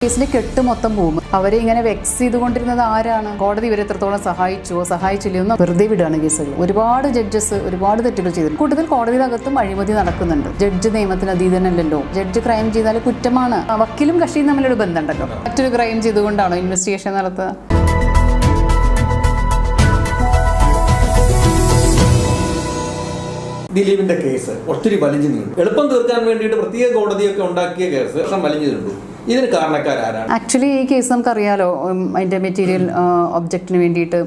കേസിന്റെ കെട്ട് മൊത്തം പോകും. അവരെ ഇങ്ങനെ വെക്സ് ചെയ്തുകൊണ്ടിരുന്നത് ആരാണ്? കോടതി ഇവരെ എത്രത്തോളം സഹായിച്ചുവോ സഹായിച്ചില്ലയോ എന്ന് വെറുതെ വിടുകയാണ് കേസുകൾ. ഒരുപാട് ജഡ്ജസ് ഒരുപാട് തെറ്റുകൾ ചെയ്തു. കൂടുതൽ കോടതിയുടെ അകത്തും അഴിമതി നടക്കുന്നുണ്ട്. ജഡ്ജ് നിയമത്തിന് അതീതനല്ലല്ലോ. ജഡ്ജ് ക്രൈം ചെയ്താൽ കുറ്റമാണ്. വക്കീലും കക്ഷിയും തമ്മിലൊരു ബന്ധമുണ്ടല്ലോ. മറ്റൊരു ക്രൈം ചെയ്തുകൊണ്ടാണോ ഇൻവെസ്റ്റിഗേഷൻ നടത്തുക? ദിലീപിന്റെ കേസ് ഒത്തിരി വലിഞ്ഞു നീണ്ടു. എളുപ്പം തീർക്കാൻ വേണ്ടിയിട്ട് പ്രത്യേക കോടതിയൊക്കെ ഉണ്ടാക്കിയ കേസ് വർഷം വലിഞ്ഞു നീണ്ടു. ഇതിന് കാരണക്കാരാണ്? ആക്ച്വലി ഈ കേസ് നമുക്കറിയാലോ. അതിൻ്റെ മെറ്റീരിയൽ ഒബ്ജക്റ്റിന് വേണ്ടിയിട്ട്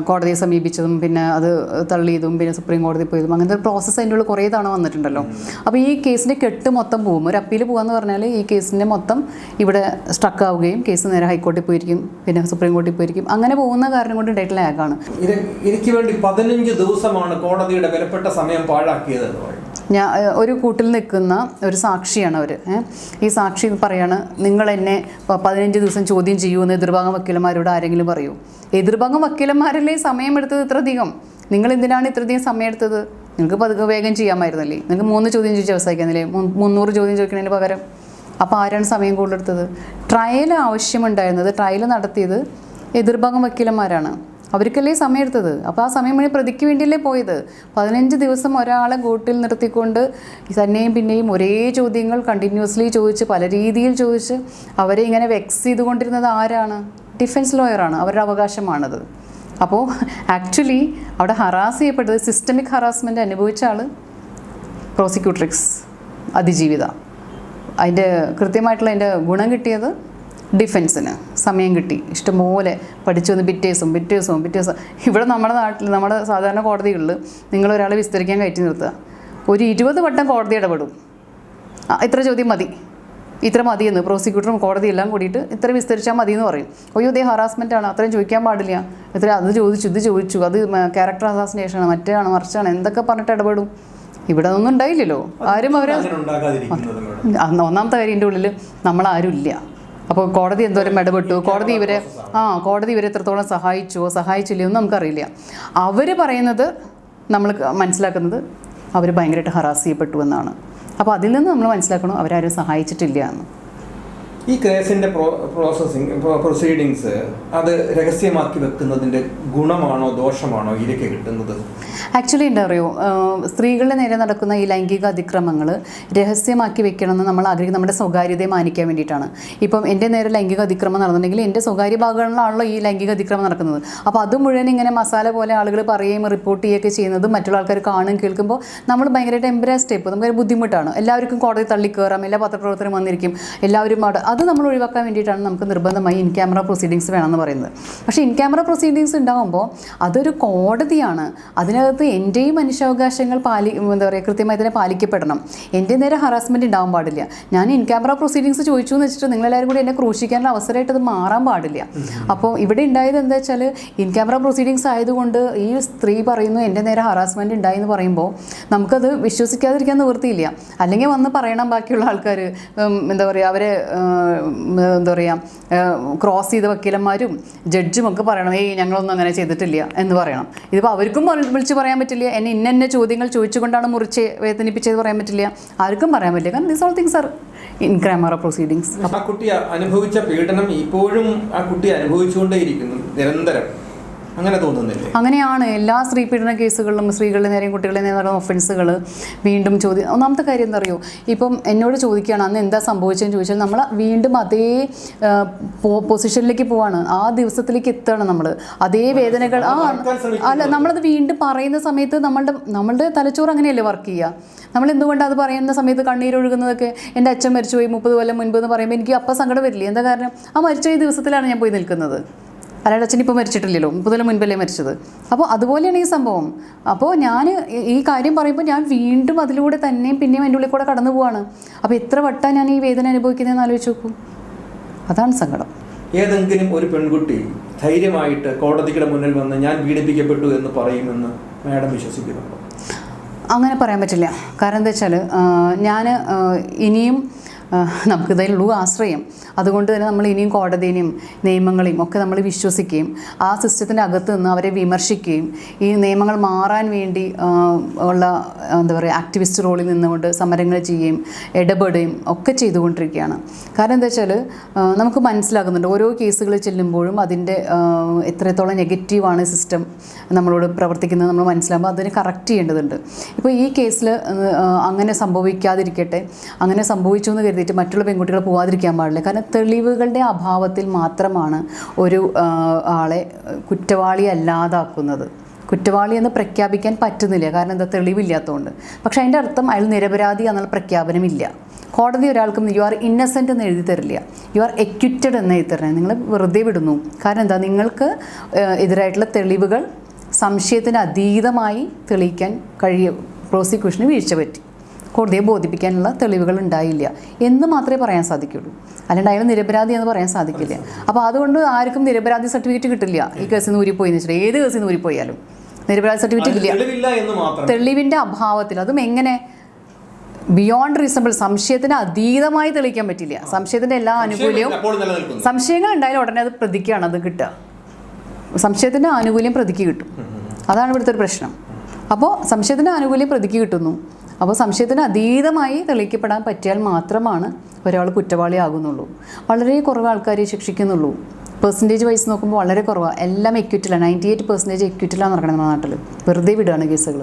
കോടതിയെ സമീപിച്ചതും പിന്നെ അത് തള്ളിയതും പിന്നെ സുപ്രീം കോടതി പോയതും അങ്ങനത്തെ പ്രോസസ്സ് അതിൻ്റെ ഉള്ളിൽ കുറേ തവണ വന്നിട്ടുണ്ടല്ലോ. അപ്പോൾ ഈ കേസിൻ്റെ കെട്ട് മൊത്തം പോകും. ഒരു അപ്പീൽ പോകാന്ന് പറഞ്ഞാൽ ഈ കേസിൻ്റെ മൊത്തം ഇവിടെ സ്ട്രക്ക് ആവുകയും കേസ് നേരെ ഹൈക്കോടതി പോയിരിക്കും, പിന്നെ സുപ്രീം കോടതി പോയിരിക്കും. അങ്ങനെ പോകുന്ന കാരണം കൊണ്ട് ഉണ്ടായിട്ടുള്ള ലാഗാണ്. എനിക്ക് വേണ്ടി 15 ദിവസമാണ് കോടതിയുടെ വിലപ്പെട്ട സമയം പാഴാക്കിയതെന്ന് പറയും. ഞാൻ ഒരു കൂട്ടിൽ നിൽക്കുന്ന ഒരു സാക്ഷിയാണ് അവർ. ഈ സാക്ഷി പറയാണ്, നിങ്ങൾ എന്നെ 15 ദിവസം ചോദ്യം ചെയ്യുമെന്ന് എതിർഭാഗം വക്കീലന്മാരോട് ആരെങ്കിലും പറയൂ? എതിർഭാഗം വക്കീലന്മാരല്ലേ സമയമെടുത്തത് ഇത്രയധികം? നിങ്ങൾ എന്തിനാണ് ഇത്രയധികം സമയം എടുത്തത്? നിങ്ങൾക്ക് പതുക്കെ വേഗം ചെയ്യാമായിരുന്നല്ലേ? നിങ്ങൾക്ക് 3 ചോദ്യം ചോദിച്ച് അവസാനിക്കുന്നില്ലേ? 300 ചോദ്യം ചോദിക്കുന്നതിന് പകരം. അപ്പോൾ ആരാണ് സമയം കൂടുതലെടുത്തത്? ട്രയൽ ആവശ്യമുണ്ടായിരുന്നത്, ട്രയൽ നടത്തിയത് എതിർഭാഗം വക്കീലന്മാരാണ്. അവർക്കല്ലേ സമയം എടുത്തത്. അപ്പോൾ ആ സമയം വേണ്ടി പ്രതിക്ക് വേണ്ടിയല്ലേ പോയത്. 15 ദിവസം ഒരാളെ കൂട്ടിൽ നിർത്തിക്കൊണ്ട് തന്നെയും പിന്നെയും ഒരേ ചോദ്യങ്ങൾ കണ്ടിന്യൂസ്ലി ചോദിച്ച് പല രീതിയിൽ ചോദിച്ച് അവരെ ഇങ്ങനെ വെക്സ് ചെയ്തുകൊണ്ടിരുന്നത് ആരാണ്? ഡിഫൻസ് ലോയറാണ്. അവരുടെ അവകാശമാണത്. അപ്പോൾ ആക്ച്വലി അവിടെ ഹറാസ് ചെയ്യപ്പെട്ടത്, സിസ്റ്റമിക് ഹറാസ്മെൻറ്റ് അനുഭവിച്ച ആൾ പ്രോസിക്യൂട്രിക്സ് അതിജീവിത. അതിൻ്റെ കൃത്യമായിട്ടുള്ള അതിൻ്റെ ഗുണം കിട്ടിയത് ഡിഫൻസിന് സമയം കിട്ടി. ഇഷ്ടംപോലെ പഠിച്ചു വന്ന് പിറ്റേഴ്സും. ഇവിടെ നമ്മുടെ നാട്ടിൽ നമ്മുടെ സാധാരണ കോടതികളിൽ നിങ്ങളൊരാളെ വിസ്തരിക്കാൻ കയറ്റി നിർത്തുക, ഒരു 20 വട്ടം കോടതി ഇടപെടും. ഇത്ര ചോദ്യം മതി, ഇത്ര മതിയെന്ന് പ്രോസിക്യൂട്ടറും കോടതി എല്ലാം കൂടിയിട്ട് ഇത്ര വിസ്തരിച്ചാൽ മതി എന്ന് പറയും. അയ്യോ ഇതേ ഹറാസ്മെൻറ്റാണ്, അത്രയും ചോദിക്കാൻ പാടില്ല, ഇത്ര അത് ചോദിച്ചു ഇത് ചോദിച്ചു, അത് ക്യാരക്ടർ അസാസിനേഷനാണ്, മറ്റാണ് മറിച്ചാണ്, എന്തൊക്കെ പറഞ്ഞിട്ട് ഇടപെടും. ഇവിടെ ഒന്നും ഉണ്ടായില്ലല്ലോ. ആരും അവർ ഒന്നാമത്തെ കാര്യം എൻ്റെ ഉള്ളിൽ നമ്മളാരും ഇല്ല. അപ്പോൾ കോടതി എന്തോരം ഇടപെട്ടു, കോടതി ഇവരെ എത്രത്തോളം സഹായിച്ചുവോ സഹായിച്ചില്ലയോ എന്ന് നമുക്കറിയില്ല. അവർ പറയുന്നത് നമ്മൾ മനസ്സിലാക്കുന്നത് അവർ ഭയങ്കരമായിട്ട് ഹറാസ് ചെയ്യപ്പെട്ടു എന്നാണ്. അപ്പോൾ അതിൽ നിന്ന് നമ്മൾ മനസ്സിലാക്കണം അവരാരും സഹായിച്ചിട്ടില്ല എന്ന്. ഈ കേസിൻ്റെ പ്രൊസീഡിങ്സ് അത് രഹസ്യമാക്കി വെക്കുന്നതിൻ്റെ ഗുണമാണോ ദോഷമാണോ ഇരയ്ക്ക് കിട്ടുന്നത്? ആക്ച്വലി എന്താ പറയുക, സ്ത്രീകളുടെ നേരെ നടക്കുന്ന ഈ ലൈംഗിക അതിക്രമങ്ങൾ രഹസ്യമാക്കി വെക്കണമെന്ന് നമ്മൾ ആഗ്രഹിക്കും. നമ്മുടെ സ്വകാര്യതയെ മാനിക്കാൻ വേണ്ടിയിട്ടാണ്. ഇപ്പം എൻ്റെ നേരെ ലൈംഗിക അതിക്രമം നടന്നിട്ടുണ്ടെങ്കിൽ എൻ്റെ സ്വകാര്യ ഭാഗങ്ങളിലാണല്ലോ ഈ ലൈംഗിക അതിക്രമം നടക്കുന്നത്. അപ്പോൾ അത് മുഴുവൻ ഇങ്ങനെ മസാല പോലെ ആളുകൾ പറയുകയും റിപ്പോർട്ട് ചെയ്യുകയൊക്കെ ചെയ്യുന്നത് മറ്റുള്ള ആൾക്കാർ കാണും കേൾക്കുമ്പോൾ നമ്മൾ ഭയങ്കരമായിട്ട് എംബ്രാസ്ഡ് ആയിപ്പോൾ നമുക്കൊരു ബുദ്ധിമുട്ടാണ്. എല്ലാവർക്കും കോടതി തള്ളിക്കയറാം, എല്ലാ പത്രപ്രവർത്തനം വന്നിരിക്കും, എല്ലാവരും അത് നമ്മൾ ഒഴിവാക്കാൻ വേണ്ടിയിട്ടാണ് നമുക്ക് നിർബന്ധമായി ഇൻ ക്യാമറ പ്രൊസീഡിങ്സ് വേണമെന്ന് പറയുന്നത്. പക്ഷേ ഇൻ ക്യാമറ പ്രൊസീഡിങ്സ് ഉണ്ടാകുമ്പോൾ അതൊരു കോടതിയാണ്. അതിനകത്ത് എൻ്റെയും മനുഷ്യാവകാശങ്ങൾ എന്താ പറയുക, കൃത്യമായി തന്നെ പാലിക്കപ്പെടണം. എൻ്റെ നേരെ ഹറാസ്മെൻറ്റ് ഉണ്ടാവാൻ പാടില്ല. ഞാൻ ഇൻ ക്യാമറ പ്രൊസീഡിങ്സ് ചോദിച്ചു എന്ന് വെച്ചിട്ട് നിങ്ങളെല്ലാവരും കൂടി എന്നെ ക്രൂശിക്കാനുള്ള അവസരമായിട്ട് അത് മാറാൻ പാടില്ല. അപ്പോൾ ഇവിടെ ഉണ്ടായത് എന്താ വെച്ചാൽ, ഇൻ ക്യാമറ പ്രൊസീഡിങ്സ് ആയതുകൊണ്ട് ഈ സ്ത്രീ പറയുന്നു എൻ്റെ നേരെ ഹറാസ്മെൻറ്റ് ഉണ്ടായി എന്ന് പറയുമ്പോൾ നമുക്കത് വിശ്വസിക്കാതിരിക്കാൻ നിവൃത്തിയില്ല. അല്ലെങ്കിൽ വന്ന് പറയണം ബാക്കിയുള്ള ആൾക്കാർ, എന്താ പറയുക, അവരെ എന്താ പറയുക, ക്രോസ് ചെയ്ത വക്കീലന്മാരും ജഡ്ജും ഒക്കെ പറയണം, ഞങ്ങളൊന്നും അങ്ങനെ ചെയ്തിട്ടില്ല എന്ന് പറയണം. ഇതിപ്പോൾ അവർക്കും വിളിച്ച് പറയാൻ പറ്റില്ല. എന്നെ ഇന്ന ചോദ്യങ്ങൾ ചോദിച്ചുകൊണ്ടാണ് മുറിച്ച് വേദനിപ്പിച്ചത് പറയാൻ പറ്റില്ല. ആർക്കും പറയാൻ പറ്റില്ല. കാരണം these all things are in camera proceedings. ആ കുട്ടി അനുഭവിച്ച പീഡനം ഇപ്പോഴും ആ കുട്ടി അനുഭവിച്ചുകൊണ്ടേയിരിക്കുന്നു നിരന്തരം. അങ്ങനെ തോന്നുന്നില്ലേ? അങ്ങനെയാണ് എല്ലാ സ്ത്രീ പീഡന കേസുകളിലും. സ്ത്രീകളുടെ നേരെയും കുട്ടികളുടെ നേരെ നടന്ന ഒഫൻസുകൾ വീണ്ടും ചോദ്യം. ഒന്നാമത്തെ കാര്യം എന്താ അറിയോ, ഇപ്പം എന്നോട് ചോദിക്കുകയാണ് അന്ന് എന്താ സംഭവിച്ചതെന്ന് ചോദിച്ചാൽ നമ്മൾ വീണ്ടും അതേ പൊസിഷനിലേക്ക് പോവാണ്, ആ ദിവസത്തിലേക്ക് എത്തുകയാണ് നമ്മൾ. അതേ വേദനകൾ അല്ല, നമ്മളത് വീണ്ടും പറയുന്ന സമയത്ത് നമ്മളുടെ തലച്ചോറ് അങ്ങനെയല്ലേ വർക്ക് ചെയ്യുക. നമ്മൾ എന്തുകൊണ്ട് അത് പറയുന്ന സമയത്ത് കണ്ണീരൊഴുകുന്നതൊക്കെ, എൻ്റെ അച്ഛൻ മരിച്ചുപോയി 30 കൊല്ലം മുൻപ് എന്ന് പറയുമ്പോൾ എനിക്ക് അപ്പം സങ്കടം വരില്ലേ? എന്താ കാരണം, ആ മരിച്ച ഈ ദിവസത്തിലാണ് ഞാൻ പോയി നിൽക്കുന്നത്. അല്ലാതെ അച്ഛൻ ഇപ്പോൾ മരിച്ചിട്ടില്ലല്ലോ, 30 കൊല്ലം മുൻപല്ലേ മരിച്ചത്. അപ്പോൾ അതുപോലെയാണ് ഈ സംഭവം. അപ്പോൾ ഞാൻ ഈ കാര്യം പറയുമ്പോൾ ഞാൻ വീണ്ടും അതിലൂടെ തന്നെയും പിന്നെയും എൻ്റെ ഉള്ളിൽ കൂടെ കടന്നു പോവാണ്. അപ്പോൾ എത്ര വട്ടം ഞാൻ ഈ വേദന അനുഭവിക്കുന്നതെന്ന് ആലോചിച്ച് നോക്കൂ. അതാണ് സങ്കടം. ഏതെങ്കിലും ഒരു പെൺകുട്ടി ധൈര്യമായിട്ട് കോടതിയുടെ മുന്നിൽ വന്ന് ഞാൻ പീഡിപ്പിക്കപ്പെട്ടു എന്ന് പറയുമെന്ന് മാഡം വിശ്വസിക്കുന്നുണ്ടോ? അങ്ങനെ പറയാൻ പറ്റില്ല. കാരണം എന്താ വെച്ചാൽ ഞാൻ ഇനിയും നമുക്കിതിലുള്ളൂ ആശ്രയം. അതുകൊണ്ട് തന്നെ നമ്മൾ ഇനിയും കോടതിയെയും നിയമങ്ങളെയും ഒക്കെ നമ്മൾ വിശ്വസിക്കുകയും ആ സിസ്റ്റത്തിൻ്റെ അകത്ത് നിന്ന് അവരെ വിമർശിക്കുകയും ഈ നിയമങ്ങൾ മാറാൻ വേണ്ടി ഉള്ള എന്താ പറയുക ആക്ടിവിസ്റ്റ് റോളിൽ നിന്നുകൊണ്ട് സമരങ്ങൾ ചെയ്യുകയും ഇടപെടുകയും ഒക്കെ ചെയ്തുകൊണ്ടിരിക്കുകയാണ്. കാരണം എന്താ വെച്ചാൽ നമുക്ക് മനസ്സിലാകുന്നുണ്ട് ഓരോ കേസുകൾ ചെല്ലുമ്പോഴും അതിൻ്റെ എത്രത്തോളം നെഗറ്റീവാണ് സിസ്റ്റം നമ്മളോട് പ്രവർത്തിക്കുന്നത് നമ്മൾ മനസ്സിലാകുമ്പോൾ അതിനെ കറക്റ്റ് ചെയ്യേണ്ടതുണ്ട്. ഇപ്പോൾ ഈ കേസിൽ അങ്ങനെ സംഭവിക്കാതിരിക്കട്ടെ, അങ്ങനെ സംഭവിച്ചു എന്ന് കരുതിയിട്ട് മറ്റുള്ള പെൺകുട്ടികൾ പോകാതിരിക്കാൻ പാടില്ല. കാരണം തെളിവുകളുടെ അഭാവത്തിൽ മാത്രമാണ് ഒരു ആളെ കുറ്റവാളി അല്ലാതാക്കുന്നത്. കുറ്റവാളി എന്ന് പ്രഖ്യാപിക്കാൻ പറ്റുന്നില്ല, കാരണം എന്താ, തെളിവില്ലാത്തതുകൊണ്ട്. പക്ഷേ അതിൻ്റെ അർത്ഥം അയാൾ നിരപരാധി എന്നുള്ള പ്രഖ്യാപനമില്ല. കോടതി ഒരാൾക്കും യു ആർ ഇന്നസെൻ്റ് എന്ന് എഴുതി തരില്ല, യു ആർ എക്വിറ്റഡ് എന്ന് എഴുതി തരണം. നിങ്ങൾ വെറുതെ വിടുന്നു. കാരണം എന്താ, നിങ്ങൾക്ക് എതിരായിട്ടുള്ള തെളിവുകൾ സംശയത്തിന് അതീതമായി തെളിയിക്കാൻ പ്രോസിക്യൂഷന് വീഴ്ച പറ്റി, കോടതിയെ ബോധിപ്പിക്കാനുള്ള തെളിവുകൾ ഉണ്ടായില്ല എന്ന് മാത്രമേ പറയാൻ സാധിക്കുള്ളൂ. അല്ലാണ്ട് അയാൾ നിരപരാധി എന്ന് പറയാൻ സാധിക്കില്ല. അപ്പോൾ അതുകൊണ്ട് ആർക്കും നിരപരാധി സർട്ടിഫിക്കറ്റ് കിട്ടില്ല. ഈ കേസിൽ നിന്ന് ഊരിപ്പോയി എന്ന് വെച്ചിട്ട് ഏത് കേസിൽ നിന്ന് ഊരിപ്പോയാലും നിരപരാധി സർട്ടിഫിക്കറ്റ് ഇല്ല. തെളിവിൻ്റെ അഭാവത്തിൽ, അതും എങ്ങനെ, ബിയോണ്ട് റീസണബിൾ, സംശയത്തിന് അതീതമായി തെളിയിക്കാൻ പറ്റില്ല. സംശയത്തിൻ്റെ എല്ലാ ആനുകൂല്യവും, സംശയങ്ങൾ ഉണ്ടായാലും ഉടനെ അത് പ്രതിക്കാണ് അത് കിട്ടുക. സംശയത്തിൻ്റെ ആനുകൂല്യം പ്രതിക്ക് കിട്ടും. അതാണ് ഇവിടുത്തെ ഒരു പ്രശ്നം. അപ്പോൾ സംശയത്തിൻ്റെ ആനുകൂല്യം പ്രതിക്ക് കിട്ടുന്നു. അപ്പോൾ സംശയത്തിന് അതീതമായി തെളിയിക്കപ്പെടാൻ പറ്റിയാൽ മാത്രമാണ് ഒരാൾ കുറ്റവാളിയാകുന്നുള്ളൂ. വളരെ കുറവ് ആൾക്കാരെ ശിക്ഷിക്കുന്നുള്ളൂ. പെർസെൻറ്റേജ് വൈസ് നോക്കുമ്പോൾ വളരെ കുറവാണ്. എല്ലാം എക്വിറ്റിലാണ്, 98% എക്വിറ്റിലാണ് നടക്കുന്നത് നമ്മുടെ നാട്ടിൽ. വെറുതെ വിടുകയാണ് കേസുകൾ.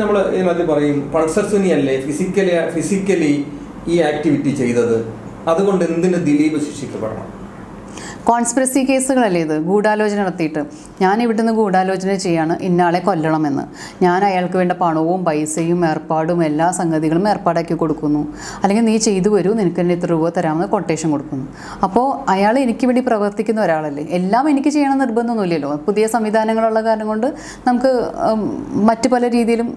നമ്മൾ ഇതിനകത്ത് പറയും പൾസർ സുനിയല്ലേ ഫിസിക്കലി ഈ ആക്ടിവിറ്റി ചെയ്തത്, അതുകൊണ്ട് എന്തിന് ദിലീപ് ശിക്ഷിക്കപ്പെടണം? കോൺസ്പിറസി കേസുകളല്ലേ ഇത്, ഗൂഢാലോചന നടത്തിയിട്ട് ഞാൻ ഇവിടുന്ന് ഗൂഢാലോചന ചെയ്യാണ് ഇന്നാളെ കൊല്ലണമെന്ന്, ഞാൻ അയാൾക്ക് വേണ്ട പണവും പൈസയും ഏർപ്പാടും എല്ലാ സംഗതികളും ഏർപ്പാടാക്കി കൊടുക്കുന്നു, അല്ലെങ്കിൽ നീ ചെയ്തു വരൂ, നിനക്ക് തന്നെ ഇത്ര രൂപ തരാമെന്ന് കൊട്ടേഷൻ കൊടുക്കുന്നു. അപ്പോൾ അയാൾ എനിക്ക് വേണ്ടി പ്രവർത്തിക്കുന്ന ഒരാളല്ലേ. എല്ലാം എനിക്ക് ചെയ്യണം നിർബന്ധമൊന്നുമില്ലല്ലോ. പുതിയ സംവിധാനങ്ങളുള്ള കാരണം കൊണ്ട് നമുക്ക് മറ്റു പല രീതിയിലും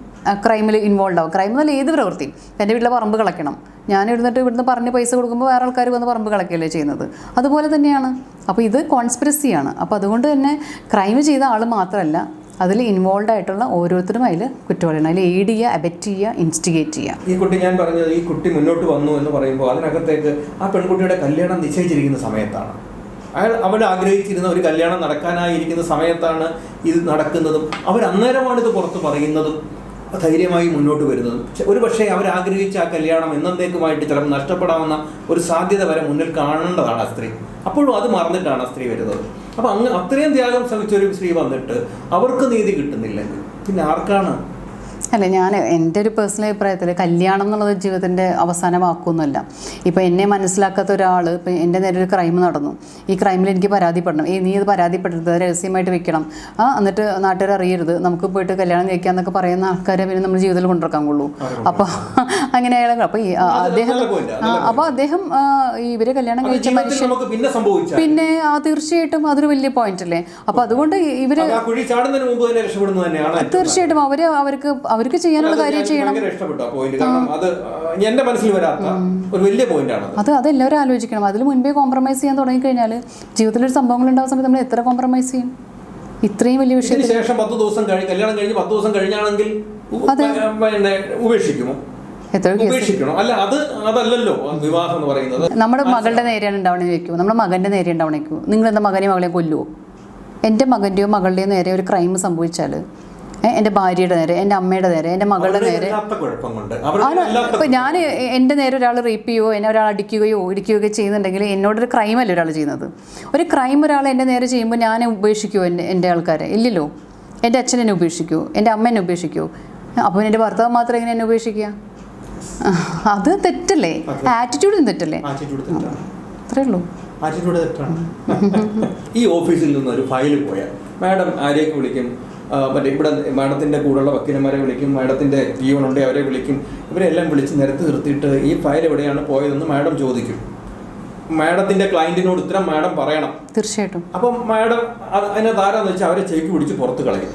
ക്രൈമിൽ ഇൻവോൾവ് ആവും. ക്രൈം എന്നല്ല ഏത് പ്രവൃത്തിയും. എൻ്റെ വീട്ടിലെ പറമ്പ് കളയ്ക്കണം, ഞാൻ ഇവിടുന്ന് പറഞ്ഞ് പൈസ കൊടുക്കുമ്പോൾ വേറെ ആൾക്കാർ വന്ന് പറമ്പ് കളയ്ക്കുകയല്ലേ ചെയ്യുന്നത്. അതുപോലെ തന്നെയാണ്. അപ്പോൾ ഇത് കോൺസ്പിറസിയാണ്. അപ്പോൾ അതുകൊണ്ട് തന്നെ ക്രൈം ചെയ്ത ആൾ മാത്രമല്ല, അതിൽ ഇൻവോൾവ് ആയിട്ടുള്ള ഓരോരുത്തരും അതിൽ കുറ്റവാളിയാണ്. അതിൽ എയ്ഡ് ചെയ്യുക, അബെറ്റ് ചെയ്യുക, ഇൻസ്റ്റിഗേറ്റ് ചെയ്യുക. ഈ കുട്ടി, ഞാൻ പറഞ്ഞത്, ഈ കുട്ടി മുന്നോട്ട് വന്നു എന്ന് പറയുമ്പോൾ അതിനകത്തേക്ക് ആ പെൺകുട്ടിയുടെ കല്യാണം നിശ്ചയിച്ചിരിക്കുന്ന സമയത്താണ്, അവൾ ആഗ്രഹിച്ചിരുന്ന ഒരു കല്യാണം നടക്കാനായിരിക്കുന്ന സമയത്താണ് ഇത് നടക്കുന്നതും അവരന്നേരമാണ് ഇത് പുറത്ത് പറയുന്നതും ധൈര്യമായി മുന്നോട്ട് വരുന്നതും. ഒരു പക്ഷേ അവരാഗ്രഹിച്ച ആ കല്യാണം എന്നേക്കുമായിട്ട് ചിലപ്പോൾ നഷ്ടപ്പെടാവുന്ന ഒരു സാധ്യത വരെ മുന്നിൽ കാണേണ്ടതാണ് ആ സ്ത്രീ. അപ്പോഴും അത് മറന്നിട്ടാണ് ആ സ്ത്രീ വരുന്നത്. അപ്പോൾ അത്രയും ത്യാഗം ശ്രമിച്ചൊരു സ്ത്രീ വന്നിട്ട് അവർക്ക് നീതി കിട്ടുന്നില്ലെങ്കിൽ പിന്നെ ആർക്കാണ്? അല്ല, ഞാൻ എൻ്റെ ഒരു പേഴ്സണൽ അഭിപ്രായത്തിൽ കല്യാണം എന്നുള്ളത് ജീവിതത്തിൻ്റെ അവസാന വാക്കൊന്നുമല്ല. ഇപ്പോൾ എന്നെ മനസ്സിലാക്കാത്ത ഒരാൾ, ഇപ്പം എൻ്റെ നേരെ ഒരു ക്രൈം നടന്നു, ഈ ക്രൈമിൽ എനിക്ക് പരാതിപ്പെടണം, നീ ഇത് പരാതിപ്പെടരുത്, രഹസ്യമായിട്ട് വെക്കണം, എന്നിട്ട് നാട്ടുകാർ അറിയരുത്, നമുക്ക് പോയിട്ട് കല്യാണം കഴിക്കാമെന്നൊക്കെ പറയുന്ന ആൾക്കാരെ പിന്നെ നമ്മൾ ജീവിതത്തിൽ കൊണ്ടുവരാൻ കൊള്ളൂ. അപ്പോൾ അങ്ങനെ അയാൾ, അപ്പോൾ അദ്ദേഹം ഇവരെ കല്യാണം കഴിച്ച മനുഷ്യൻ പിന്നെ തീർച്ചയായിട്ടും അതൊരു വലിയ പോയിന്റ് അല്ലേ. അപ്പോൾ അതുകൊണ്ട് ഇവര് തീർച്ചയായിട്ടും അവർക്ക് ചെയ്യാനുള്ള കാര്യം ചെയ്യണം. അതെല്ലാവരും ആലോചിക്കണം. അതിൽ മുൻപേ കോംപ്രമൈസ് ചെയ്യാൻ തുടങ്ങിക്കഴിഞ്ഞാൽ ജീവിതത്തിലൊരു സംഭവങ്ങൾ ഉണ്ടാകുന്ന സമയത്ത് നമ്മൾ എത്ര കോംപ്രമൈസ് ചെയ്യും? ഇത്രയും വലിയ വിഷയത്തിന് ശേഷം 10 ദിവസം കല്യാണം കഴിഞ്ഞ് 10 ദിവസം കഴിഞ്ഞാണെങ്കിൽ ഉപേക്ഷിക്കുമോ? അല്ല, അതല്ലല്ലോ വിവാഹം എന്ന് പറയുന്നത്. നമ്മുടെ മകളുടെ നേരെയാണ് ഉണ്ടാവണമെന്ന് വെക്കൂ, നമ്മുടെ മകൻ്റെ നേരെ ഉണ്ടാവണേക്കൂ. നിങ്ങൾ എന്താ മകനെയും മകളെയും കൊല്ലുമോ? എൻ്റെ മകൻ്റെയോ മകളുടെയോ നേരെ ഒരു ക്രൈം സംഭവിച്ചാൽ, എൻ്റെ ഭാര്യയുടെ നേരെ, എൻ്റെ അമ്മയുടെ നേരെ, എൻ്റെ മകളുടെ നേരെ, ഇപ്പം ഞാൻ എൻ്റെ നേരെ ഒരാൾ റേപ്പ് ചെയ്യുകയോ എന്നെ ഒരാൾ അടിക്കുകയോ ഇടിക്കുകയോ ചെയ്യുന്നുണ്ടെങ്കിൽ എന്നോടൊരു ക്രൈമല്ല ഒരാൾ ചെയ്യുന്നത്. ഒരു ക്രൈം ഒരാൾ എൻ്റെ നേരെ ചെയ്യുമ്പോൾ ഞാൻ ഉപേക്ഷിക്കുമോ എൻ്റെ ആൾക്കാരെ? ഇല്ലല്ലോ. എൻ്റെ അച്ഛൻ എന്നെ ഉപേക്ഷിക്കുമോ? എൻ്റെ അമ്മ എന്നെ ഉപേക്ഷിക്കുമോ? അപ്പോൾ എൻ്റെ ഭർത്താവ് മാത്രം എങ്ങനെ എന്നെ ഉപേക്ഷിക്കുക? അത് തെറ്റല്ലേ? ആറ്റിറ്റ്യൂഡും തെറ്റല്ലേ? അത്രേ ഉള്ളൂ. ഈ ഓഫീസിൽ നിന്ന് ഒരു ഫയൽ പോയാൽ മാഡം ആരെയൊക്കെ വിളിക്കും? മറ്റേ ഇവിടെ മാഡത്തിൻ്റെ കൂടെയുള്ള വക്കീലന്മാരെ വിളിക്കും, മാഡത്തിൻ്റെ ജീവനുണ്ടെങ്കിൽ അവരെ വിളിക്കും. ഇവരെല്ലാം വിളിച്ച് നിരത്തി നിർത്തിയിട്ട് ഈ ഫയൽ എവിടെയാണ് പോയതെന്ന് മാഡം ചോദിക്കും. മാഡത്തിൻ്റെ ക്ലയൻറ്റിനോട് ഉത്തരം മാഡം പറയണം. തീർച്ചയായിട്ടും. അപ്പം മാഡം അതിനകത്ത് ആരാന്ന് വെച്ചാൽ അവരെ ചെക്ക് പിടിച്ച് പുറത്ത് കളയും.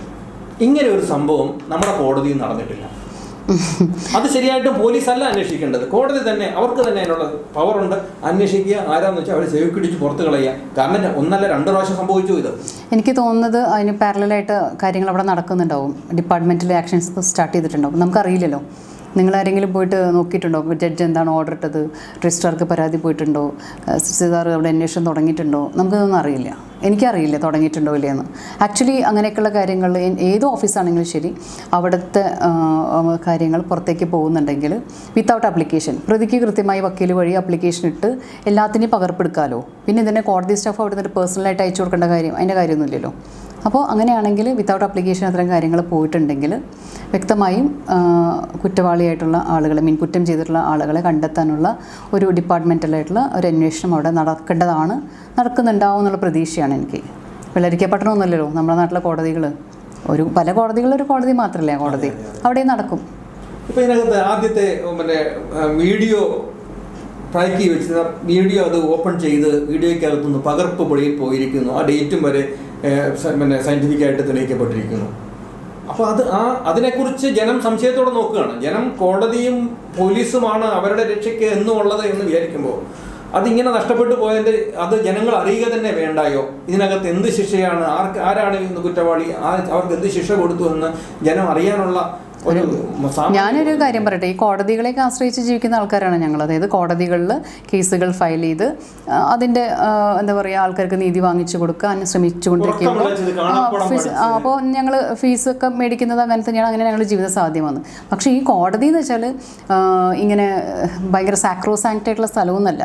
ഇങ്ങനെ ഒരു സംഭവം നമ്മുടെ കോടതിയിൽ നടന്നിട്ടില്ല. അത് ശരിയായിട്ടും പോലീസല്ല അന്വേഷിക്കേണ്ടത്, കോടതി തന്നെ, അവർക്ക് തന്നെ അതിനുള്ള പവറുണ്ട്. അന്വേഷിക്കുക, ആരാന്ന് വെച്ചാൽ അവരെ ചെവി പിടിച്ച് പുറത്ത് കളയുക. കാരണം 1 അല്ല 2 പ്രാവശ്യം സംഭവിച്ചു ഇത്. എനിക്ക് തോന്നുന്നത് അതിന് പാരലായിട്ട് കാര്യങ്ങൾ അവിടെ നടക്കുന്നുണ്ടാവും. ഡിപ്പാർട്ട്മെൻറ്റിൽ ആക്ഷൻസ് സ്റ്റാർട്ട് ചെയ്തിട്ടുണ്ടാവും, നമുക്കറിയില്ലല്ലോ. നിങ്ങളാരെങ്കിലും പോയിട്ട് നോക്കിയിട്ടുണ്ടോ ജഡ്ജ് എന്താണ് ഓർഡർ ഇട്ടത്, രജിസ്ട്രാർക്ക് പരാതി പോയിട്ടുണ്ടോ, സിതാർ അവിടെ അന്വേഷണം തുടങ്ങിയിട്ടുണ്ടോ? നമുക്കതൊന്നും അറിയില്ല. എനിക്കറിയില്ല തുടങ്ങിയിട്ടുണ്ടോ ഇല്ലയെന്ന്. ആക്ച്വലി അങ്ങനെയൊക്കെയുള്ള കാര്യങ്ങൾ ഏത് ഓഫീസാണെങ്കിലും ശരി, അവിടുത്തെ കാര്യങ്ങൾ പുറത്തേക്ക് പോകുന്നുണ്ടെങ്കിൽ വിത്തൗട്ട് ആപ്ലിക്കേഷൻ, പ്രതിക്ക് കൃത്യമായി വക്കീൽ വഴി ആപ്ലിക്കേഷൻ ഇട്ട് എല്ലാത്തിനെയും പകർപ്പെടുക്കാമല്ലോ. പിന്നെ ഇതിനെ കോടതി സ്റ്റാഫ് അവിടെ നിന്ന് പേഴ്സണലായിട്ട് അയച്ചു കൊടുക്കേണ്ട അതിൻ്റെ കാര്യമൊന്നുമില്ലല്ലോ. അപ്പോൾ അങ്ങനെയാണെങ്കിൽ വിത്തൗട്ട് ആപ്ലിക്കേഷൻ അത്തരം കാര്യങ്ങൾ പോയിട്ടുണ്ടെങ്കിൽ വ്യക്തമായും കുറ്റവാളിയായിട്ടുള്ള ആളുകളെ കുറ്റം ചെയ്തിട്ടുള്ള ആളുകളെ കണ്ടെത്താനുള്ള ഒരു ഡിപ്പാർട്ട്മെൻറ്റലായിട്ടുള്ള ഒരു അന്വേഷണം അവിടെ നടക്കുന്നുണ്ടാവും എന്നുള്ള പ്രതീക്ഷയാണ് എനിക്ക്. വെള്ളരിക്കപ്പെട്ടണമൊന്നുമല്ലല്ലോ നമ്മുടെ നാട്ടിലെ കോടതികൾ. പല കോടതികളൊരു കോടതി മാത്രമല്ലേ കോടതി, അവിടെ നടക്കും. ഇപ്പോൾ ഇതിനകത്ത് ആദ്യത്തെ വീഡിയോ ട്രാക്ക് വെച്ച് വീഡിയോ അത് ഓപ്പൺ ചെയ്ത് വീഡിയോയ്ക്കകത്തുനിന്ന് പകർപ്പ് പൊളിയിൽ പോയിരിക്കുന്നു. ആ ഡേറ്റും വരെ സയൻറ്റിഫിക്കായിട്ട് തെളിയിക്കപ്പെട്ടിരിക്കുന്നു. അപ്പോൾ അതിനെക്കുറിച്ച് ജനം സംശയത്തോടെ നോക്കുകയാണ്. ജനം കോടതിയും പോലീസുമാണ് അവരുടെ രക്ഷയ്ക്ക് എന്നുള്ളത് എന്ന് വിചാരിക്കുമ്പോൾ അതിങ്ങനെ നഷ്ടപ്പെട്ടു പോയതിൻ്റെ അത് ജനങ്ങൾ അറിയുക തന്നെ വേണ്ടായോ? ഇതിനകത്ത് എന്ത് ശിക്ഷയാണ്, ആരാണ് ഇന്ന് കുറ്റവാളി, അവർക്ക് എന്ത് ശിക്ഷ കൊടുത്തു എന്ന് ജനം അറിയാനുള്ള ഞാനൊരു കാര്യം പറയട്ടെ, ഈ കോടതികളെയൊക്കെ ആശ്രയിച്ച് ജീവിക്കുന്ന ആൾക്കാരാണ് ഞങ്ങൾ. അതായത് കോടതികളിൽ കേസുകൾ ഫയൽ ചെയ്ത് അതിൻ്റെ എന്താ പറയുക ആൾക്കാർക്ക് നീതി വാങ്ങിച്ചു കൊടുക്കാൻ ശ്രമിച്ചുകൊണ്ടിരിക്കുമ്പോൾ അപ്പോൾ ഞങ്ങൾ ഫീസൊക്കെ മേടിക്കുന്നത് അങ്ങനെ തന്നെയാണ്. അങ്ങനെ ഞങ്ങളുടെ ജീവിതം സാധ്യമാണ്. പക്ഷേ ഈ കോടതി എന്ന് വെച്ചാൽ ഇങ്ങനെ ഭയങ്കര സാക്രോസാങ്ക്റ്റ് ആയിട്ടുള്ള സ്ഥലമൊന്നുമല്ല,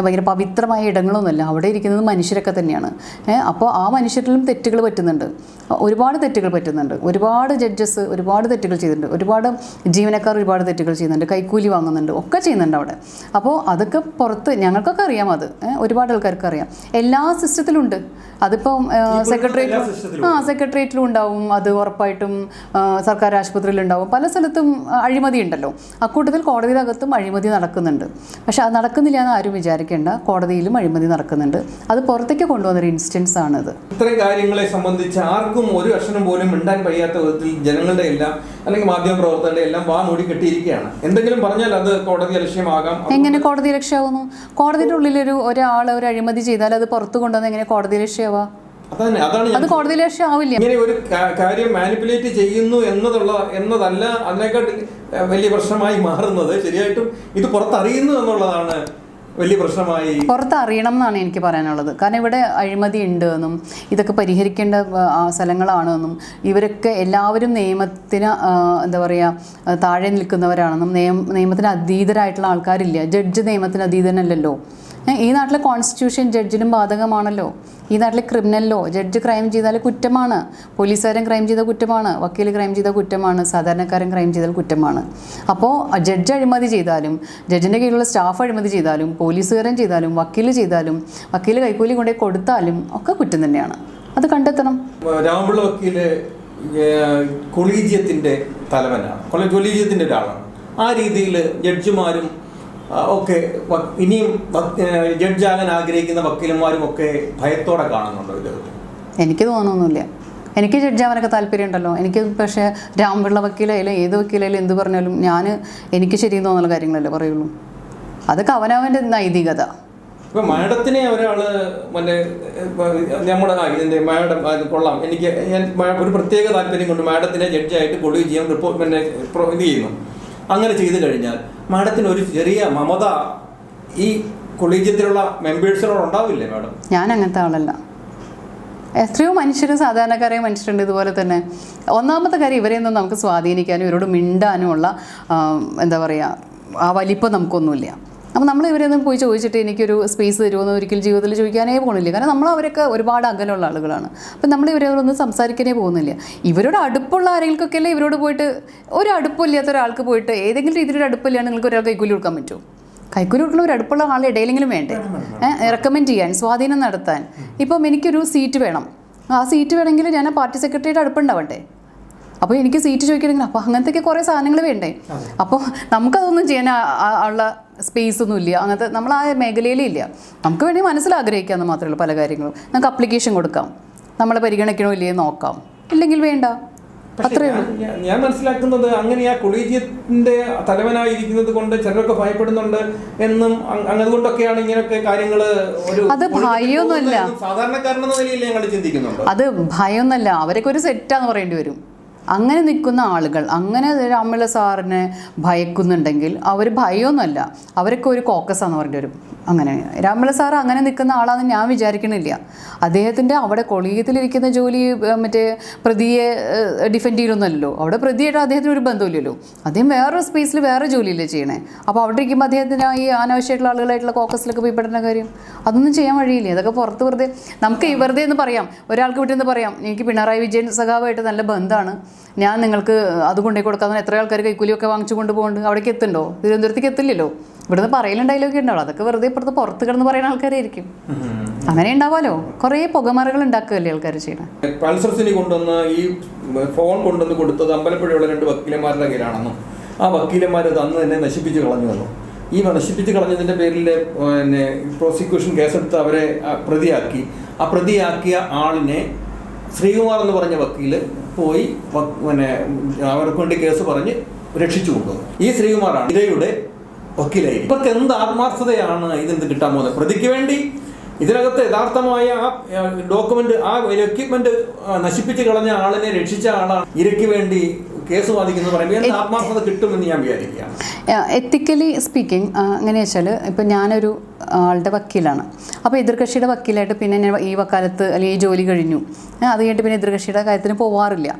ഭയങ്കര പവിത്രമായ ഇടങ്ങളൊന്നുമല്ല. അവിടെ ഇരിക്കുന്നത് മനുഷ്യരൊക്കെ തന്നെയാണ്. അപ്പോൾ ആ മനുഷ്യരിലും തെറ്റുകൾ പറ്റുന്നുണ്ട്, ഒരുപാട് തെറ്റുകൾ പറ്റുന്നുണ്ട്. ഒരുപാട് ജഡ്ജസ് ഒരുപാട് തെറ്റുകൾ ചെയ്തിട്ടുണ്ട്, ഒരുപാട് ജീവനക്കാർ ഒരുപാട് തെറ്റുകൾ ചെയ്യുന്നുണ്ട്, കൈക്കൂലി വാങ്ങുന്നുണ്ട്, ഒക്കെ ചെയ്യുന്നുണ്ട് അവിടെ. അപ്പോൾ അതൊക്കെ പുറത്ത് ഞങ്ങൾക്കൊക്കെ അറിയാം, അത് ഒരുപാട് ആൾക്കാർക്ക് അറിയാം. എല്ലാ സിസ്റ്റത്തിലും ഉണ്ട്. അതിപ്പം സെക്രട്ടേറിയറ്റിലും ഉണ്ടാവും, അത് ഉറപ്പായിട്ടും സർക്കാർ ആശുപത്രിയിലുണ്ടാവും, പല സ്ഥലത്തും അഴിമതി ഉണ്ടല്ലോ. അക്കൂട്ടത്തിൽ കോടതിയുടെ അകത്തും അഴിമതി നടക്കുന്നുണ്ട്. പക്ഷെ അത് നടക്കുന്നില്ല എന്ന് ആരും വിചാരിക്കേണ്ട, കോടതിയിലും അഴിമതി നടക്കുന്നുണ്ട്. അത് പുറത്തേക്ക് കൊണ്ടുവന്നൊരു ഇൻസ്റ്റൻസ് ആണിത്. ഇത്തരം കാര്യങ്ങളെ സംബന്ധിച്ച് ആർക്കും ഒരു അക്ഷരം പോലും മിണ്ടാൻ കഴിയാത്ത വിധത്തിൽ ജനങ്ങളുടെ എല്ലാം അല്ലെങ്കിൽ മാധ്യമപ്രവർത്തകരുടെ എല്ലാം വാ മൂടി കെട്ടിയിരിക്കുകയാണ്. എന്തെങ്കിലും പറഞ്ഞാൽ അത് കോടതി ലക്ഷ്യമാകാം. എങ്ങനെ കോടതി ലക്ഷ്യമാകുന്നു? കോടതിയുടെ ഉള്ളിലൊരു ഒരു അഴിമതി ചെയ്താൽ അത് പുറത്തു കൊണ്ടുവന്ന് എങ്ങനെ കോടതി ലക്ഷ്യമാവാ? അത് കോടതി ലക്ഷ്യമാവില്ല. ഇങ്ങനെ ഒരു കാര്യം മാനിപ്പുലേറ്റ് ചെയ്യുന്നു എന്നതല്ല അതിനെക്കാട്ടി വലിയ പ്രശ്നമായി മാറുന്നത് ശരിയായിട്ടും ഇത് പുറത്തറിയുന്നു എന്നുള്ളതാണ് വലിയ പ്രശ്നമായി. പുറത്തറിയണം എന്നാണ് എനിക്ക് പറയാനുള്ളത്. കാരണം ഇവിടെ അഴിമതി ഉണ്ട് എന്നും ഇതൊക്കെ പരിഹരിക്കേണ്ട സ്ഥലങ്ങളാണെന്നും ഇവരൊക്കെ എല്ലാവരും നിയമത്തിന് എന്താ പറയുക താഴെ നിൽക്കുന്നവരാണെന്നും നിയമത്തിന് അതീതരായിട്ടുള്ള ആൾക്കാരില്ല. ജഡ്ജ് നിയമത്തിന് അതീതനല്ലല്ലോ. ഈ നാട്ടിലെ കോൺസ്റ്റിറ്റ്യൂഷൻ ജഡ്ജിനും ബാധകമാണല്ലോ. ഈ നാട്ടിലെ ക്രിമിനൽ ലോ, ജഡ്ജ് ക്രൈം ചെയ്താൽ കുറ്റമാണ്, പോലീസുകാരൻ ക്രൈം ചെയ്താൽ കുറ്റമാണ്, വക്കീൽ ക്രൈം ചെയ്താൽ കുറ്റമാണ്, സാധാരണക്കാരൻ ക്രൈം ചെയ്താൽ കുറ്റമാണ്. അപ്പോൾ ജഡ്ജ് അഴിമതി ചെയ്താലും, ജഡ്ജിൻ്റെ കീഴിലുള്ള സ്റ്റാഫ് അഴിമതി ചെയ്താലും, പോലീസുകാരൻ ചെയ്താലും, വക്കീൽ ചെയ്താലും, വക്കീൽ കൈക്കൂലി കൊണ്ടേ കൊടുത്താലും ഒക്കെ കുറ്റം തന്നെയാണ്. അത് കണ്ടെത്തണം. രാമപിള്ള വക്കീല് കൊളീജിയത്തിൻ്റെ തലവനാണ്, കൊളീജിയത്തിൻ്റെ ഒരാളാണ്. ആ രീതിയിൽ ജഡ്ജിമാരും ഒക്കെ ഇനിയും ജഡ്ജാകാൻ ആഗ്രഹിക്കുന്ന വക്കീലന്മാരും ഒക്കെ ഭയത്തോടെ കാണുന്നുണ്ടോ ഇത്? എനിക്ക് തോന്നുന്നില്ല. എനിക്ക് ജഡ്ജാവാനൊക്കെ താല്പര്യം ഉണ്ടല്ലോ. എനിക്ക് പക്ഷേ രാമപിള്ള വക്കീലായാലും ഏത് വക്കീലായാലും എന്ത് പറഞ്ഞാലും എനിക്ക് ശരിയെന്ന് തോന്നുന്ന കാര്യങ്ങളല്ലേ പറയുള്ളൂ. അതൊക്കെ അവനവൻ്റെ നൈതികത. ഇപ്പം മാഡത്തിനെ ഒരാൾ നമ്മുടെ ഇതിൻ്റെ മാഡം കൊള്ളാം, ഞാൻ ഒരു പ്രത്യേക താല്പര്യം കൊണ്ട് മാഡത്തിനെ ജഡ്ജായിട്ട് കൊളീജിയം ഇത് ചെയ്യുന്നു. അങ്ങനെ ചെയ്തു കഴിഞ്ഞാൽ മാഡത്തിന് ഒരു ചെറിയ മമത ഈ കൊളീജിയത്തിലുള്ള മെമ്പേഴ്സിനോട് ഉണ്ടാവില്ലേ മാഡം? ഞാൻ അങ്ങനത്തെ ആളല്ല. എത്രയോ മനുഷ്യരും സാധാരണക്കാരായ മനുഷ്യരുണ്ട് ഇതുപോലെ തന്നെ. ഒന്നാമത്തെ കാര്യം, ഇവരെയൊന്നും നമുക്ക് സ്വാധീനിക്കാനും ഇവരോട് മിണ്ടാനുമുള്ള എന്താ പറയുക ആ വലിപ്പം നമുക്കൊന്നുമില്ല. അപ്പോൾ നമ്മൾ ഇവരൊന്നും പോയി ചോദിച്ചിട്ട് എനിക്കൊരു സ്പേസ് തരുമെന്ന് ഒരിക്കലും ജീവിതത്തിൽ ചോദിക്കാനേ പോകുന്നില്ല. കാരണം നമ്മൾ അവരൊക്കെ ഒരുപാട് അകലുള്ള ആളുകളാണ്. അപ്പം നമ്മൾ ഇവരോടൊന്നും സംസാരിക്കാനേ പോകുന്നില്ല. ഇവരോട് അടുപ്പുള്ള ആരെങ്കിൽക്കൊക്കെ അല്ലേ ഇവരോട് പോയിട്ട്, ഒരു അടുപ്പില്ലാത്ത ഒരാൾക്ക് പോയിട്ട് ഏതെങ്കിലും രീതിയിലൊരു അടുപ്പില്ലാണ്ട് നിങ്ങൾക്ക് ഒരാൾ കൈക്കൂലി കൊടുക്കാൻ പറ്റുമോ? കൈക്കൂലി കൊടുക്കുന്ന ഒരു അടുപ്പുള്ള ആളുടെ ഇടയിലെങ്കിലും വേണ്ടേ റെക്കമെൻഡ് ചെയ്യാൻ, സ്വാധീനം നടത്താൻ. ഇപ്പം എനിക്കൊരു സീറ്റ് വേണം, ആ സീറ്റ് വേണമെങ്കിൽ ഞാൻ ആ പാർട്ടി സെക്രട്ടറിയുടെ അടുപ്പുണ്ടാവണ്ടേ? അപ്പോൾ എനിക്ക് സീറ്റ് ചോദിക്കണമെങ്കിൽ അപ്പോൾ അങ്ങനത്തെയൊക്കെ കുറേ സാധനങ്ങൾ വേണ്ടേ? അപ്പോൾ നമുക്കതൊന്നും ചെയ്യാൻ ഉള്ള സ്പേസ് ഒന്നും ഇല്ല. അങ്ങനത്തെ നമ്മൾ ആ മേഖലയിലേ ഇല്ല. നമുക്ക് വേണ്ടി മനസ്സിലാഗ്രഹിക്കാമെന്ന് മാത്രമേ ഉള്ളൂ. പല കാര്യങ്ങളും നമുക്ക് അപ്ലിക്കേഷൻ കൊടുക്കാം, നമ്മളെ പരിഗണിക്കണോ ഇല്ലേ നോക്കാം, ഇല്ലെങ്കിൽ വേണ്ട, അത്രയേ ഉള്ളൂ. ഞാൻ മനസ്സിലാക്കുന്നത് അങ്ങനെ ആ കൊളീജിയത്തിന്റെ തലവനായിരിക്കുന്നത് കൊണ്ട് ചിലരൊക്കെ ഭയപ്പെടുന്നുണ്ട് എന്നും അതുകൊണ്ടൊക്കെയാണ് ഇങ്ങനെയൊക്കെ കാര്യങ്ങൾ. അത് ഭയമൊന്നുമല്ല, സാധാരണക്കാരനെന്ന നിലയിൽ ഞങ്ങൾ ചിന്തിക്കുന്നുണ്ട്. അത് ഭയമൊന്നുമല്ല. അവരൊക്കെ ഒരു സെറ്റാന്ന് പറയേണ്ടി വരും. അങ്ങനെ നിൽക്കുന്ന ആളുകൾ അങ്ങനെ രാമപിള്ള സാറിനെ ഭയക്കുന്നുണ്ടെങ്കിൽ അവർ ഭയമൊന്നുമല്ല, അവരൊക്കെ ഒരു കോക്കസാന്ന് പറഞ്ഞിട്ട് വരും. അങ്ങനെ രാമപിള്ള സാർ അങ്ങനെ നിൽക്കുന്ന ആളാണെന്ന് ഞാൻ വിചാരിക്കണില്ല. അദ്ദേഹത്തിൻ്റെ അവിടെ കൊളീഗത്തിലിരിക്കുന്ന ജോലി മറ്റേ പ്രതിയെ ഡിഫെൻഡ് ചെയ്യലൊന്നുമല്ലോ. അവിടെ പ്രതിയായിട്ട് അദ്ദേഹത്തിന് ഒരു ബന്ധമില്ലല്ലോ. അദ്ദേഹം വേറെ സ്പേസിൽ വേറെ ജോലിയില്ലേ ചെയ്യണേ. അപ്പോൾ അവിടെ ഇരിക്കുമ്പോൾ അദ്ദേഹത്തിന് ഈ അനാവശ്യമായിട്ടുള്ള ആളുകളായിട്ടുള്ള കോക്കസിലൊക്കെ പോയി പെടുന്ന കാര്യം അതൊന്നും ചെയ്യാൻ വഴിയില്ലേ. അതൊക്കെ പുറത്ത് വെറുതെ നമുക്ക് വെറുതെ എന്ന് പറയാം, ഒരാൾക്ക് വിട്ടെന്ന് പറയാം, എനിക്ക് പിണറായി വിജയൻ സഖാവായിട്ട് നല്ല ബന്ധമാണ്, ഞാൻ നിങ്ങൾക്ക് അത് കൊണ്ടേ കൊടുക്കാതെ എത്ര ആൾക്കാർ കൈക്കൂലിയൊക്കെ വാങ്ങിച്ചു കൊണ്ടുപോകുന്നുണ്ട്, അവിടേക്ക് എത്തുന്നുണ്ടോ? തിരുവനന്തപുരത്തേക്ക് എത്തില്ലല്ലോ. ഇവിടുന്ന് പറയലും ഡയലോഗ് ഉണ്ടാവുള്ളൂ. അതൊക്കെ വെറുതെ പുറത്ത് കിടന്ന് പറയുന്ന ആൾക്കാരായിരിക്കും. അങ്ങനെ ഉണ്ടാവാലോ. കുറേ പുകമറകൾ ഉണ്ടാക്കുകയല്ലേ ആൾക്കാർ ചെയ്യണം. പൾസർസിന് കൊണ്ടുവന്ന് ഈ ഫോൺ കൊണ്ടുവന്ന് കൊടുത്തത് അമ്പലപ്പുഴയുള്ള 2 വക്കീലന്മാരുടെ കയ്യിലാണെന്നും ആ വക്കീലന്മാർ അത് അന്ന് തന്നെ നശിപ്പിച്ച് കളഞ്ഞു വന്നു. ഈ നശിപ്പിച്ച് കളഞ്ഞതിൻ്റെ പേരിൽ പിന്നെ പ്രോസിക്യൂഷൻ കേസെടുത്ത് അവരെ പ്രതിയാക്കി. ആ പ്രതിയാക്കിയ ആളിനെ ശ്രീകുമാർ എന്ന് പറഞ്ഞ വക്കീൽ പോയി പിന്നെ അവർക്ക് വേണ്ടി കേസ് പറഞ്ഞ് രക്ഷിച്ചു കൊണ്ടുവന്നു. ഈ ശ്രീകുമാറാണ് ഇരയുടെ വക്കീലായി. ഇവർക്ക് എന്ത് ആത്മാർത്ഥതയാണ് ഇതെന്ത് കിട്ടാൻ പോകുന്നത്? പ്രതിക്ക് വേണ്ടി ഇതിനകത്ത് യഥാർത്ഥമായ ആ ഡോക്യുമെന്റ്, ആ എക്യുപ്മെന്റ് നശിപ്പിച്ച് കളഞ്ഞ ആളിനെ രക്ഷിച്ച ആളാണ് ഇരയ്ക്ക് വേണ്ടി കേസ് വാദിക്കുന്നത് പറയുമ്പോൾ എന്ത് ആത്മാർത്ഥത കിട്ടുമെന്ന് ഞാൻ വിചാരിക്കുകയാണ്. എത്തിക്കലി സ്പീക്കിംഗ് എങ്ങനെ വെച്ചാൽ ഇപ്പം ഞാനൊരു ആളുടെ വക്കീലാണ്. അപ്പോൾ എതിർകക്ഷിയുടെ വക്കീലായിട്ട് പിന്നെ ഞാൻ ഈ വക്കാലത്ത് അല്ലെങ്കിൽ ഈ ജോലി കഴിഞ്ഞു, അത് കഴിഞ്ഞിട്ട് പിന്നെ എതിർകക്ഷിയുടെ കാര്യത്തിന് പോവാറില്ല.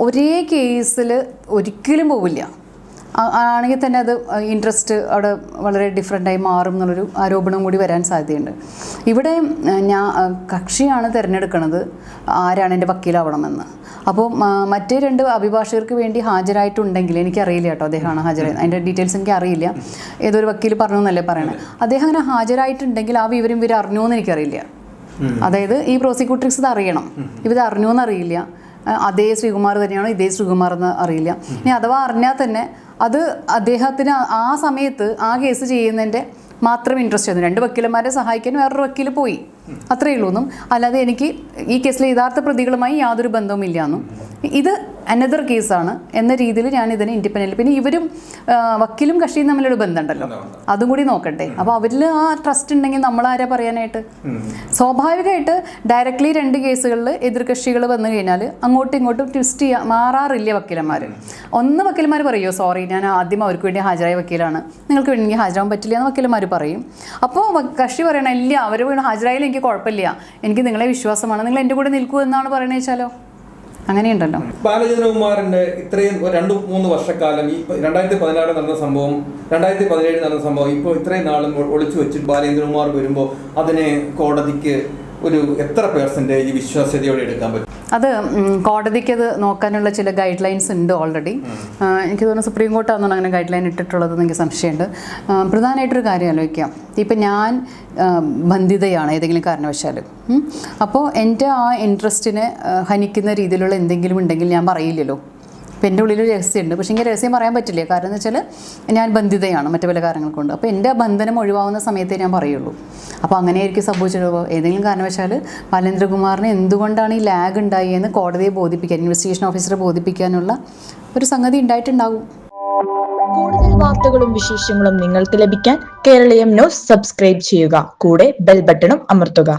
ഒരേ കേസിൽ ഒരിക്കലും പോവില്ല. ആണെങ്കിൽ തന്നെ അത് ഇൻട്രസ്റ്റ് അവിടെ വളരെ ഡിഫറെൻ്റായി മാറും എന്നുള്ളൊരു ആരോപണം കൂടി വരാൻ സാധ്യതയുണ്ട്. ഇവിടെ കക്ഷിയാണ് തിരഞ്ഞെടുക്കുന്നത് ആരാണ് എൻ്റെ വക്കീലാവണമെന്ന്. അപ്പോൾ മറ്റേ 2 അഭിഭാഷകർക്ക് വേണ്ടി ഹാജരായിട്ടുണ്ടെങ്കിൽ, എനിക്കറിയില്ല കേട്ടോ അദ്ദേഹമാണ് ഹാജരായത്, അതിൻ്റെ ഡീറ്റെയിൽസ് എനിക്ക് അറിയില്ല, ഏതൊരു വക്കീൽ പറഞ്ഞു എന്നല്ലേ പറയണത്. അദ്ദേഹം അങ്ങനെ ഹാജരായിട്ടുണ്ടെങ്കിൽ ആ വിവരം ഇവർ അറിഞ്ഞോ എന്ന് എനിക്കറിയില്ല. അതായത് ഈ പ്രോസിക്യൂട്ടേഴ്സ് ഇത് അറിയണം, ഇവർ അറിഞ്ഞോ എന്നറിയില്ല. അതേ ശ്രീകുമാർ തന്നെയാണോ ഇതേ ശ്രീകുമാർ എന്ന് അറിയില്ല. ഇനി അഥവാ അറിഞ്ഞാൽ തന്നെ അത് അദ്ദേഹത്തിന് ആ സമയത്ത് ആ കേസ് ചെയ്യുന്നതിൻ്റെ മാത്രം ഇൻട്രസ്റ്റ് ആയിരുന്നു. 2 വക്കീലന്മാരെ സഹായിക്കാൻ വേറൊരു വക്കീൽ പോയി, അത്രയേ ഉള്ളൂ എന്നും. അല്ലാതെ എനിക്ക് ഈ കേസിലെ യഥാർത്ഥ പ്രതികളുമായി യാതൊരു ബന്ധവുമില്ല എന്നും, ഇത് അനദർ കേസാണ് എന്ന രീതിയിൽ ഞാൻ ഇതിനെ ഇൻഡിപെൻഡൻ്റ്. പിന്നെ ഇവരും വക്കീലും കക്ഷിയും തമ്മിലൊരു ബന്ധമുണ്ടല്ലോ, അതും കൂടി നോക്കട്ടെ. അപ്പോൾ അവരിൽ ആ ട്രസ്റ്റ് ഉണ്ടെങ്കിൽ നമ്മളാരാ പറയാനായിട്ട്? സ്വാഭാവികമായിട്ട് ഡയറക്റ്റ്ലി 2 കേസുകളിൽ എതിർകക്ഷികൾ വന്നു കഴിഞ്ഞാൽ അങ്ങോട്ടും ഇങ്ങോട്ടും ട്വിസ്റ്റ് മാറാറില്ല വക്കീലന്മാർ. വക്കീലന്മാർ പറയുമോ, സോറി ഞാൻ ആദ്യം അവർക്ക് വേണ്ടി ഹാജരായ വക്കീലാണ്, നിങ്ങൾക്ക് വേണ്ടി ഹാജരാകാൻ പറ്റില്ല എന്ന് വക്കീലന്മാർ പറയും. അപ്പോൾ കക്ഷി പറയണം, ഇല്ല അവർ വീണ് ഹാജരായാലും എനിക്ക് കുഴപ്പമില്ല, എനിക്ക് നിങ്ങളെ വിശ്വാസമാണ്, നിങ്ങൾ എൻ്റെ കൂടെ നിൽക്കൂ എന്നാണ് പറയണേ വെച്ചാലോ. അങ്ങനെയുണ്ടല്ലോ. ബാലചന്ദ്രകുമാറിന്റെ ഇത്രയും 2-3 വർഷക്കാലം ഈ 2016 നടന്ന സംഭവം, 2017 നടന്ന സംഭവം, ഇപ്പോൾ ഇത്രയും നാളും ഒളിച്ചു വെച്ചിട്ട് ബാലചന്ദ്രകുമാർ വരുമ്പോൾ അതിനെ കോടതിക്ക് ഒരു എത്ര % വിശ്വാസ്യതയോടെ എടുക്കാൻ പറ്റും? അത് കോടതിക്ക് അത് നോക്കാനുള്ള ചില ഗൈഡ് ലൈൻസ് ഉണ്ട് ഓൾറെഡി. എനിക്ക് തോന്നുന്നു സുപ്രീം കോർട്ടാണെന്നാണ് അങ്ങനെ ഗൈഡ് ലൈൻ ഇട്ടിട്ടുള്ളതെന്ന് എനിക്ക് സംശയമുണ്ട്. പ്രധാനമായിട്ടൊരു കാര്യം ആലോചിക്കാം. ഇപ്പം ഞാൻ ബന്ധിതയാണ് ഏതെങ്കിലും കാരണവശാൽ, അപ്പോൾ എൻ്റെ ആ ഇൻട്രസ്റ്റിനെ ഹനിക്കുന്ന രീതിയിലുള്ള എന്തെങ്കിലും ഉണ്ടെങ്കിൽ ഞാൻ പറയില്ലല്ലോ. ഇപ്പം എൻ്റെ ഉള്ളിൽ രഹസ്യമുണ്ട്, പക്ഷേ എനിക്ക് രഹസ്യം പറയാൻ പറ്റില്ല. കാരണം എന്ന് വെച്ചാൽ ഞാൻ ബന്ധിതയാണ് മറ്റു പല കാരണങ്ങൾ കൊണ്ട്. അപ്പോൾ എൻ്റെ ബന്ധനം ഒഴിവാകുന്ന സമയത്തേ ഞാൻ പറയുള്ളൂ. അപ്പോൾ അങ്ങനെയായിരിക്കും സംഭവിച്ചിട്ടുള്ളൂ. ഏതെങ്കിലും കാരണവശാൽ ബാലേന്ദ്രകുമാറിന് എന്തുകൊണ്ടാണ് ഈ ലാഗ് ഉണ്ടായി എന്ന് കോടതിയെ ബോധിപ്പിക്കാൻ, ഇൻവെസ്റ്റിഗേഷൻ ഓഫീസറെ ബോധിപ്പിക്കാനുള്ള ഒരു സംഗതി ഉണ്ടായിട്ടുണ്ടാകും. കൂടുതൽ വാർത്തകളും വിശേഷങ്ങളും നിങ്ങൾക്ക് ലഭിക്കാൻ കേരളീയം ന്യൂസ് സബ്സ്ക്രൈബ് ചെയ്യുക. കൂടെ ബെൽ ബട്ടണും അമർത്തുക.